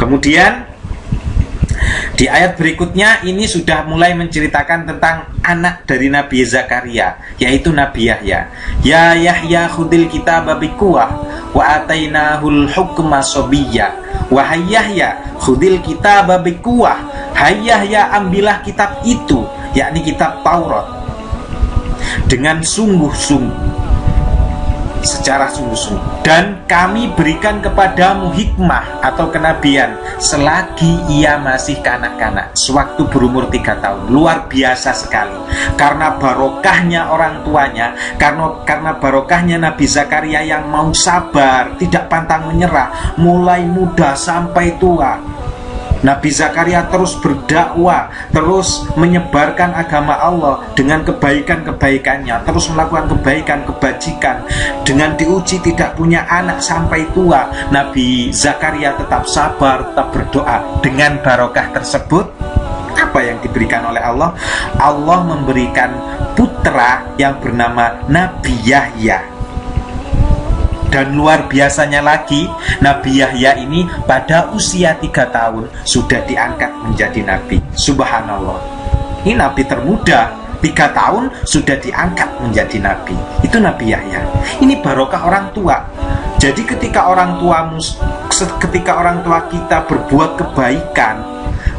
Kemudian di ayat berikutnya ini sudah mulai menceritakan tentang anak dari Nabi Zakaria, yaitu Nabi Yahya. Ya Yahya khudil kitaba biquwah wa atainahul hukma sabiyya. Wahai Yahya, khudil kitaba biquwah. Hai Yahya, ambillah kitab itu, yakni kitab Taurat, dengan sungguh-sungguh, secara sungguh-sungguh, dan kami berikan kepadamu hikmah atau kenabian selagi ia masih kanak-kanak, sewaktu berumur 3 tahun. Luar biasa sekali, karena barokahnya orang tuanya, karena barokahnya Nabi Zakaria yang mau sabar, tidak pantang menyerah, mulai muda sampai tua. Nabi Zakaria terus berdakwah, terus menyebarkan agama Allah dengan kebaikan-kebaikannya, terus melakukan kebaikan, kebajikan. Dengan diuji tidak punya anak sampai tua, Nabi Zakaria tetap sabar, tetap berdoa. Dengan barokah tersebut, apa yang diberikan oleh Allah? Allah memberikan putra yang bernama Nabi Yahya. Dan luar biasanya lagi, Nabi Yahya ini pada usia 3 tahun sudah diangkat menjadi Nabi. Subhanallah. Ini Nabi termuda, 3 tahun sudah diangkat menjadi Nabi. Itu Nabi Yahya. Ini barokah orang tua. Jadi ketika orang tua kita berbuat kebaikan,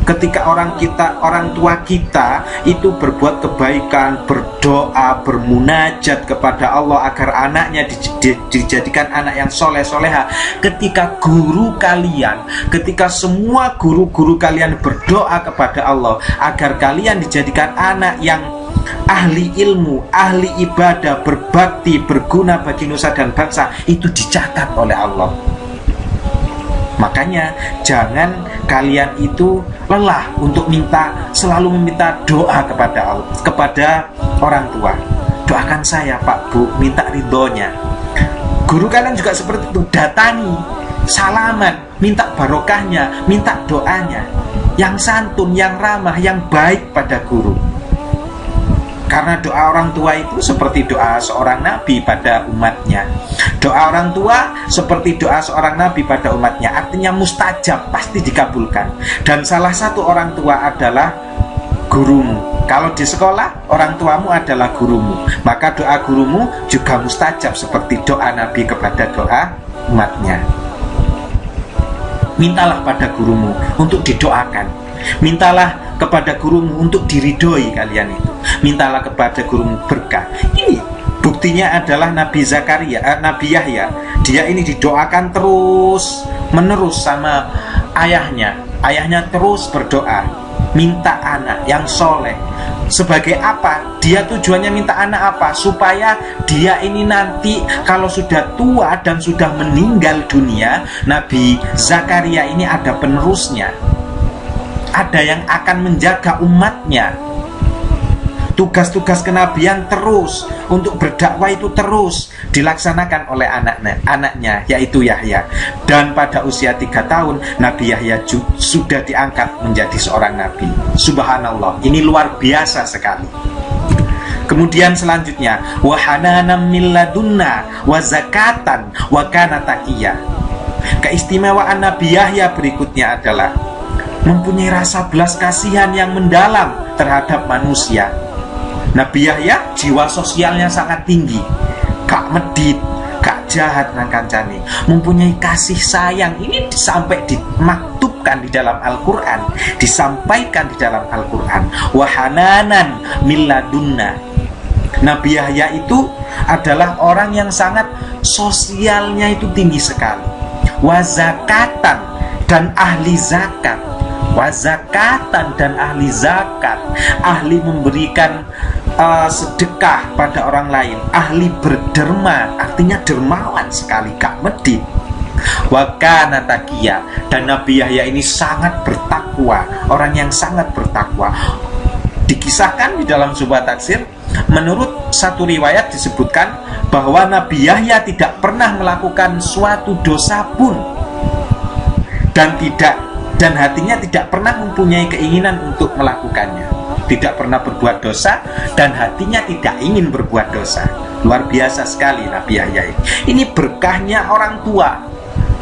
ketika orang tua kita itu berbuat kebaikan, berdoa, bermunajat kepada Allah agar anaknya dijadikan anak yang soleh soleha, ketika ketika semua guru-guru kalian berdoa kepada Allah agar kalian dijadikan anak yang ahli ilmu, ahli ibadah, berbakti, berguna bagi nusa dan bangsa, itu dicatat oleh Allah. Makanya jangan kalian itu lelah untuk selalu meminta doa kepada orang tua. Doakan saya Pak Bu, minta ridhonya. Guru kalian juga seperti itu, datangi, salaman, minta barokahnya, minta doanya, yang santun, yang ramah, yang baik pada guru. Karena doa orang tua itu seperti doa seorang nabi pada umatnya. Doa orang tua seperti doa seorang nabi pada umatnya. Artinya mustajab, pasti dikabulkan. Dan salah satu orang tua adalah gurumu. Kalau di sekolah, orang tuamu adalah gurumu, maka doa gurumu juga mustajab seperti doa nabi kepada doa umatnya. Mintalah pada gurumu untuk didoakan. Mintalah kepada gurumu untuk diridhoi kalian itu. Mintalah kepada gurumu berkah. Ini buktinya adalah Nabi Yahya. Dia ini didoakan terus menerus sama ayahnya. Ayahnya terus berdoa, minta anak yang soleh. Sebagai apa? Dia tujuannya minta anak apa? Supaya dia ini nanti kalau sudah tua dan sudah meninggal dunia, Nabi Zakaria ini ada penerusnya, ada yang akan menjaga umatnya. Tugas-tugas kenabian terus untuk berdakwah itu terus dilaksanakan oleh anaknya, yaitu Yahya. Dan pada usia 3 tahun Nabi Yahya sudah diangkat menjadi seorang nabi. Subhanallah, ini luar biasa sekali. Kemudian selanjutnya, wa hananan min ladunna wa zakatan wa kana taqiyya. Keistimewaan Nabi Yahya berikutnya adalah mempunyai rasa belas kasihan yang mendalam terhadap manusia. Nabi Yahya jiwa sosialnya sangat tinggi, gak medit, gak jahat nang kancane, mempunyai kasih sayang. Ini sampai dimaktubkan di dalam Al-Quran, disampaikan di dalam Al-Quran. Wahananan min ladunna. Nabi Yahya itu adalah orang yang sangat sosialnya itu tinggi sekali. Wazakatan dan ahli zakat. Wazakatan dan ahli zakat, ahli memberikan sedekah pada orang lain, ahli berderma, artinya dermawan sekali, gak medit. Wa kana taqiyya, dan Nabi Yahya ini sangat bertakwa, orang yang sangat bertakwa. Dikisahkan di dalam sebuah tafsir, menurut satu riwayat disebutkan bahwa Nabi Yahya tidak pernah melakukan suatu dosa pun, dan hatinya tidak pernah mempunyai keinginan untuk melakukannya. Tidak pernah berbuat dosa dan hatinya tidak ingin berbuat dosa. Luar biasa sekali Nabi Yahya ini. Ini berkahnya orang tua,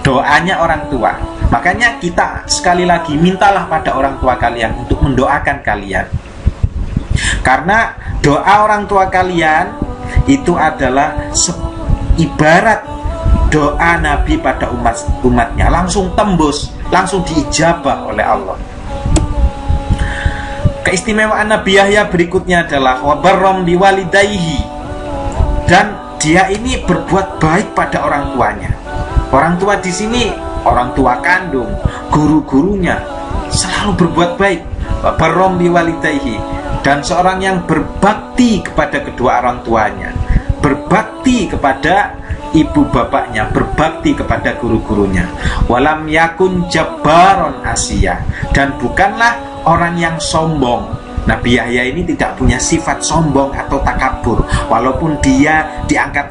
doanya orang tua. Makanya kita sekali lagi mintalah pada orang tua kalian untuk mendoakan kalian. Karena doa orang tua kalian itu adalah ibarat doa Nabi pada umatnya, langsung tembus, langsung diijabah oleh Allah. Keistimewaan Nabi Yahya berikutnya adalah wabarrom biwalidayhi, dan dia ini berbuat baik pada orang tuanya. Orang tua di sini orang tua kandung, guru-gurunya selalu berbuat baik. Wabarrom biwalidayhi, dan seorang yang berbakti kepada kedua orang tuanya, berbakti kepada ibu bapaknya, berbakti kepada guru-gurunya. Walam yakun jabbaron asya, dan bukanlah orang yang sombong. Nabi Yahya ini tidak punya sifat sombong atau takabur. Walaupun dia diangkat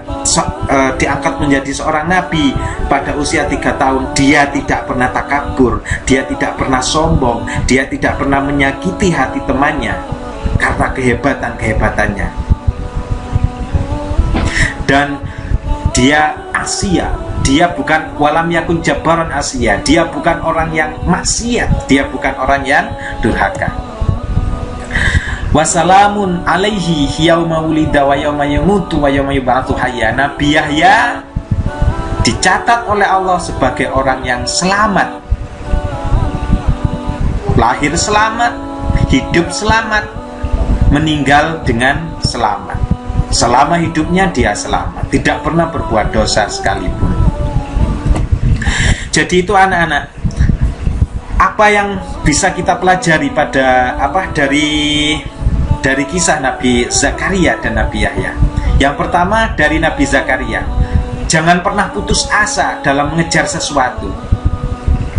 menjadi seorang nabi pada usia 3 tahun, dia tidak pernah takabur, dia tidak pernah sombong, dia tidak pernah menyakiti hati temannya karena kehebatan-kehebatannya. Dan dia Asia, dia bukan walam yakun jabbaron Asia, dia bukan orang yang maksiat, dia bukan orang yang durhaka. Wassalamun alaihi yauma wulida wa yauma yamutu wa yauma yub'atsu hayya. Nabi Yahya dicatat oleh Allah sebagai orang yang selamat, lahir selamat, hidup selamat, meninggal dengan selamat. Selama hidupnya dia selamat, tidak pernah berbuat dosa sekalipun. Jadi itu anak-anak, apa yang bisa kita pelajari pada dari kisah Nabi Zakaria dan Nabi Yahya? Yang pertama dari Nabi Zakaria, jangan pernah putus asa dalam mengejar sesuatu.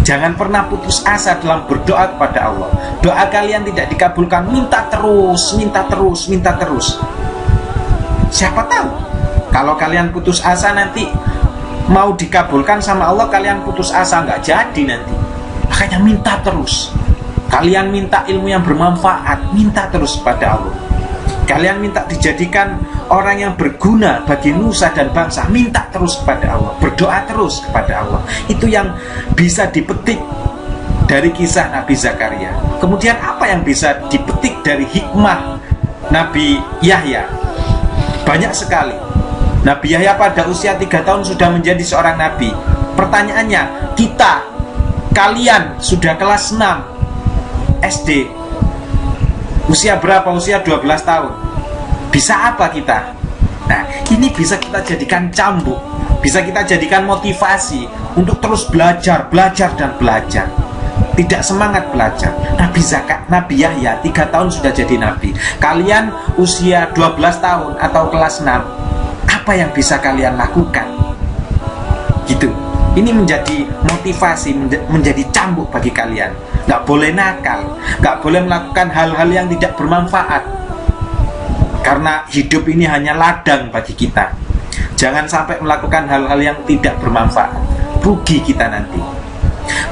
Jangan pernah putus asa dalam berdoa kepada Allah. Doa kalian tidak dikabulkan, minta terus, minta terus, minta terus. Siapa tahu kalau kalian putus asa nanti mau dikabulkan sama Allah, kalian putus asa nggak jadi nanti. Makanya minta terus. Kalian minta ilmu yang bermanfaat, minta terus pada Allah. Kalian minta dijadikan orang yang berguna bagi nusa dan bangsa, minta terus kepada Allah, berdoa terus kepada Allah. Itu yang bisa dipetik dari kisah Nabi Zakaria. Kemudian apa yang bisa dipetik dari hikmah Nabi Yahya? Banyak sekali. Nabi Yahya pada usia 3 tahun sudah menjadi seorang nabi. Pertanyaannya, kalian sudah kelas 6 SD, usia berapa? Usia 12 tahun. Bisa apa kita? Nah, ini bisa kita jadikan cambuk, bisa kita jadikan motivasi untuk terus belajar, dan belajar. Tidak semangat belajar. Nabi Yahya 3 tahun sudah jadi nabi. Kalian usia 12 tahun atau kelas 6, apa yang bisa kalian lakukan? Gitu. Ini menjadi motivasi, menjadi cambuk bagi kalian. Gak boleh nakal, gak boleh melakukan hal-hal yang tidak bermanfaat, karena hidup ini hanya ladang bagi kita. Jangan sampai melakukan hal-hal yang tidak bermanfaat, rugi kita nanti.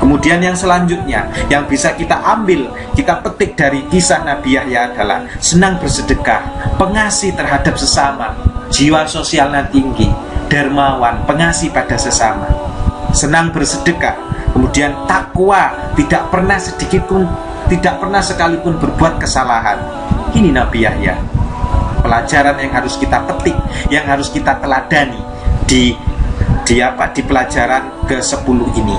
Kemudian yang selanjutnya yang bisa kita ambil, kita petik dari kisah Nabi Yahya adalah senang bersedekah, pengasih terhadap sesama, jiwa sosialnya tinggi, dermawan, pengasih pada sesama, senang bersedekah, kemudian takwa, tidak pernah sekalipun berbuat kesalahan. Ini Nabi Yahya. Pelajaran yang harus kita petik, yang harus kita teladani di pelajaran ke-10 ini.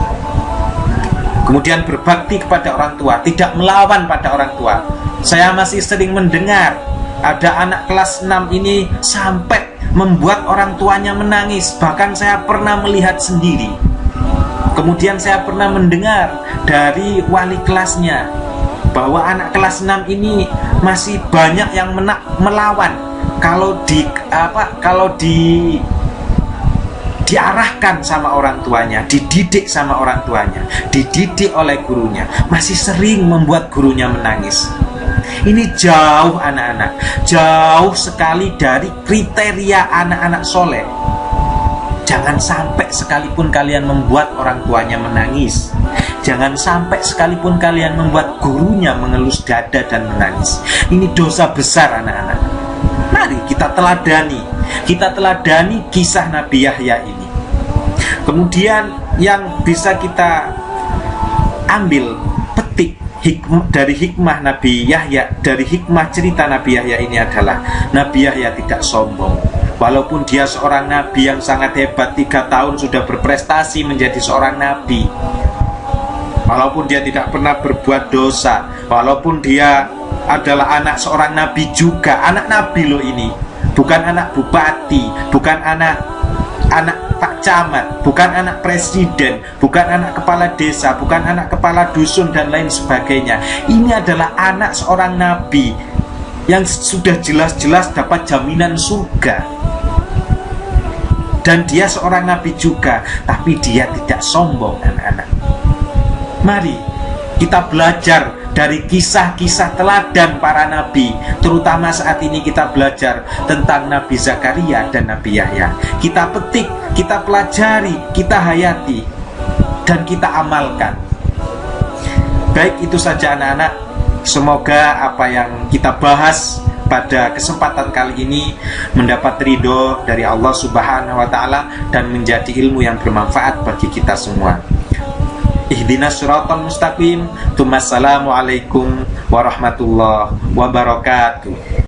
Kemudian berbakti kepada orang tua, tidak melawan pada orang tua. Saya masih sering mendengar ada anak kelas 6 ini sampai membuat orang tuanya menangis. Bahkan saya pernah melihat sendiri. Kemudian saya pernah mendengar dari wali kelasnya bahwa anak kelas 6 ini masih banyak yang melawan kalau diarahkan sama orang tuanya, dididik sama orang tuanya, dididik oleh gurunya, masih sering membuat gurunya menangis. Ini jauh anak-anak, jauh sekali dari kriteria anak-anak soleh. Jangan sampai sekalipun kalian membuat orang tuanya menangis. Jangan sampai sekalipun kalian membuat gurunya mengelus dada dan menangis. Ini dosa besar anak-anak. Mari kita teladani kisah Nabi Yahya ini. Kemudian yang bisa kita ambil, petik dari hikmah Nabi Yahya, dari hikmah cerita Nabi Yahya ini adalah Nabi Yahya tidak sombong. Walaupun dia seorang nabi yang sangat hebat, 3 tahun sudah berprestasi menjadi seorang nabi, walaupun dia tidak pernah berbuat dosa, walaupun dia adalah anak seorang nabi juga, anak nabi loh ini, bukan anak bupati, bukan anak pak camat, bukan anak presiden, bukan anak kepala desa, bukan anak kepala dusun dan lain sebagainya. Ini adalah anak seorang nabi yang sudah jelas-jelas dapat jaminan surga. Dan dia seorang nabi juga, tapi dia tidak sombong, anak-anak. Mari kita belajar dari kisah-kisah teladan para nabi. Terutama saat ini kita belajar tentang Nabi Zakaria dan Nabi Yahya. Kita petik, kita pelajari, kita hayati, dan kita amalkan. Baik, itu saja anak-anak. Semoga apa yang kita bahas pada kesempatan kali ini mendapat ridho dari Allah Subhanahu wa Ta'ala dan menjadi ilmu yang bermanfaat bagi kita semua. Ihdinas siratal mustaqim. Assalamualaikum warahmatullahi wabarakatuh.